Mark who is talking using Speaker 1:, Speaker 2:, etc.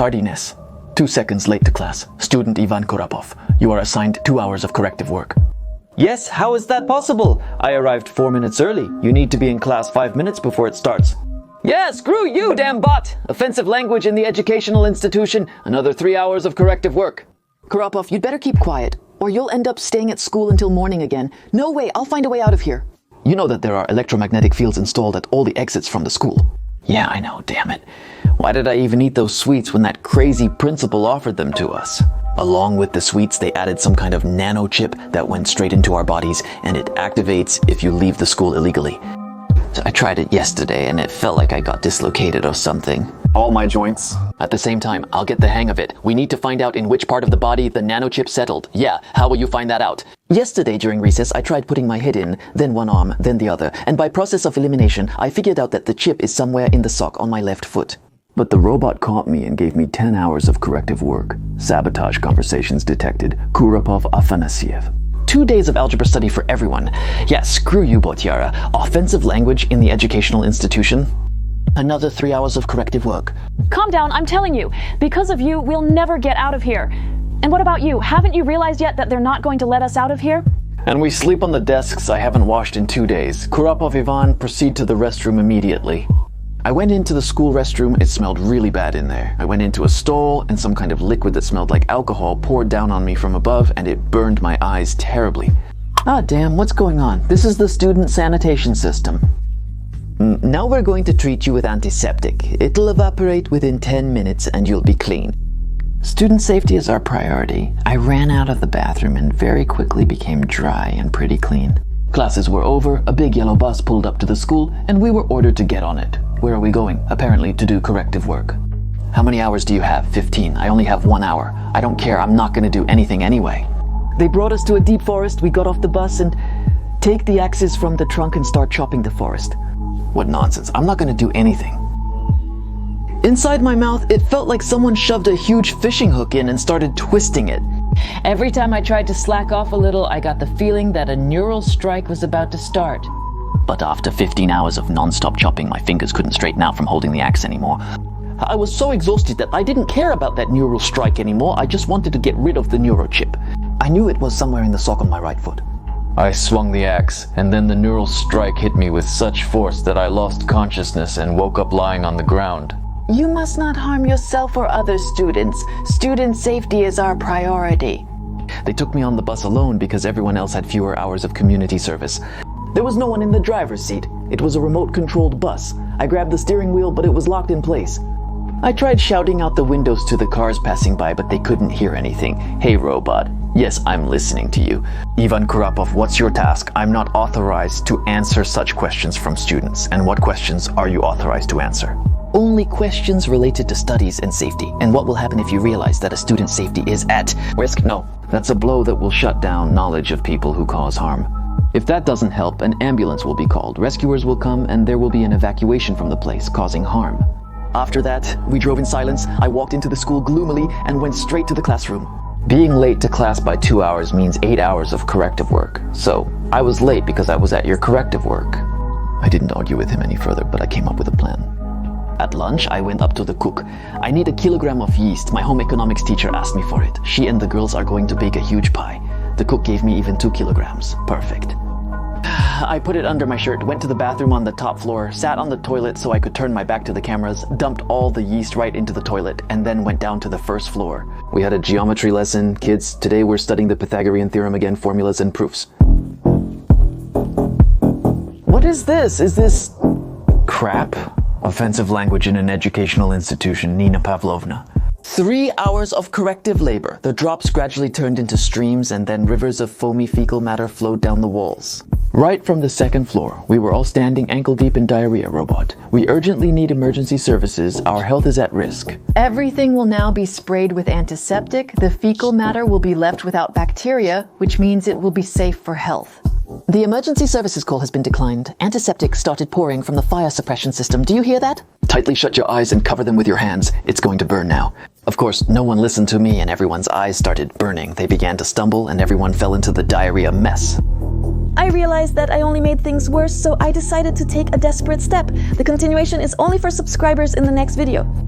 Speaker 1: Tardiness. 2 seconds late to class. Student Ivan Korapov. You are assigned 2 hours of corrective work.
Speaker 2: Yes, how is that possible? I arrived 4 minutes early. You need to be in class 5 minutes before it starts. Yeah, screw you, damn bot! Offensive language in the educational institution. Another 3 hours of corrective work.
Speaker 3: Korapov, you'd better keep quiet, or you'll end up staying at school until morning again. No way, I'll find a way out of here.
Speaker 1: You know that there are electromagnetic fields installed at all the exits from the school. Yeah, I know, damn it. Why did I even eat those sweets when that crazy principal offered them to us? Along with the sweets, they added some kind of nanochip that went straight into our bodies, and it activates if you leave the school illegally. So I tried it yesterday, and it felt like I got dislocated or something.
Speaker 4: All my joints.
Speaker 1: At the same time, I'll get the hang of it. We need to find out in which part of the body the nanochip settled. Yeah, how will you find that out? Yesterday during recess, I tried putting my head in, then one arm, then the other, and by process of elimination, I figured out that the chip is somewhere in the sock on my left foot. But the robot caught me and gave me 10 hours of corrective work. Sabotage conversations detected. Kurapov Afanasiev. 2 days of algebra study for everyone. Yeah, screw you, Botyara. Offensive language in the educational institution. Another 3 hours of corrective work.
Speaker 5: Calm down, I'm telling you. Because of you, we'll never get out of here. And what about you? Haven't you realized yet that they're not going to let us out of here?
Speaker 1: And we sleep on the desks I haven't washed in 2 days. Kurapov Ivan, proceed to the restroom immediately. I went into the school restroom. It smelled really bad in there. I went into a stall, and some kind of liquid that smelled like alcohol poured down on me from above, and it burned my eyes terribly. Ah, damn, what's going on? This is the student sanitation system. Now we're going to treat you with antiseptic. It'll evaporate within 10 minutes and you'll be clean. Student safety is our priority. I ran out of the bathroom and very quickly became dry and pretty clean. Classes were over, a big yellow bus pulled up to the school, and we were ordered to get on it. Where are we going? Apparently to do corrective work. How many hours do you have? 15. I only have 1 hour. I don't care, I'm not gonna do anything anyway. They brought us to a deep forest. We got off the bus and take the axes from the trunk and start chopping the forest. What nonsense, I'm not gonna do anything. Inside my mouth, it felt like someone shoved a huge fishing hook in and started twisting it.
Speaker 6: Every time I tried to slack off a little, I got the feeling that a neural strike was about to start.
Speaker 1: But after 15 hours of non-stop chopping, my fingers couldn't straighten out from holding the axe anymore. I was so exhausted that I didn't care about that neural strike anymore. I just wanted to get rid of the neurochip. I knew it was somewhere in the sock on my right foot. I swung the axe, and then the neural strike hit me with such force that I lost consciousness and woke up lying on the ground.
Speaker 3: You must not harm yourself or other students. Student safety is our priority.
Speaker 1: They took me on the bus alone because everyone else had fewer hours of community service. There was no one in the driver's seat. It was a remote-controlled bus. I grabbed the steering wheel, but it was locked in place. I tried shouting out the windows to the cars passing by, but they couldn't hear anything. Hey, robot. Yes, I'm listening to you. Ivan Kurapov, what's your task? I'm not authorized to answer such questions from students. And what questions are you authorized to answer? Only questions related to studies and safety. And what will happen if you realize that a student's safety is at risk? No, that's a blow that will shut down knowledge of people who cause harm. If that doesn't help, an ambulance will be called. Rescuers will come and there will be an evacuation from the place, causing harm. After that, we drove in silence. I walked into the school gloomily and went straight to the classroom. Being late to class by 2 hours means 8 hours of corrective work. So I was late because I was at your corrective work. I didn't argue with him any further, but I came up with a plan. At lunch, I went up to the cook. I need a kilogram of yeast. My home economics teacher asked me for it. She and the girls are going to bake a huge pie. The cook gave me even 2 kilograms. Perfect. I put it under my shirt, went to the bathroom on the top floor, sat on the toilet so I could turn my back to the cameras, dumped all the yeast right into the toilet, and then went down to the first floor. We had a geometry lesson. Kids, today we're studying the Pythagorean theorem again, formulas and proofs. What is this? Is this crap? Offensive language in an educational institution, Nina Pavlovna. 3 hours of corrective labor. The drops gradually turned into streams and then rivers of foamy fecal matter flowed down the walls. Right from the second floor, we were all standing ankle deep in diarrhea, robot. We urgently need emergency services. Our health is at risk.
Speaker 3: Everything will now be sprayed with antiseptic. The fecal matter will be left without bacteria, which means it will be safe for health. The emergency services call has been declined. Antiseptic started pouring from the fire suppression system. Do you hear that? Tightly shut your eyes and cover them with your hands. It's going to burn now. Of course, no one listened to me and everyone's eyes started burning. They began to stumble and everyone fell into the diarrhea mess.
Speaker 5: I realized that I only made things worse, so I decided to take a desperate step. The continuation is only for subscribers in the next video.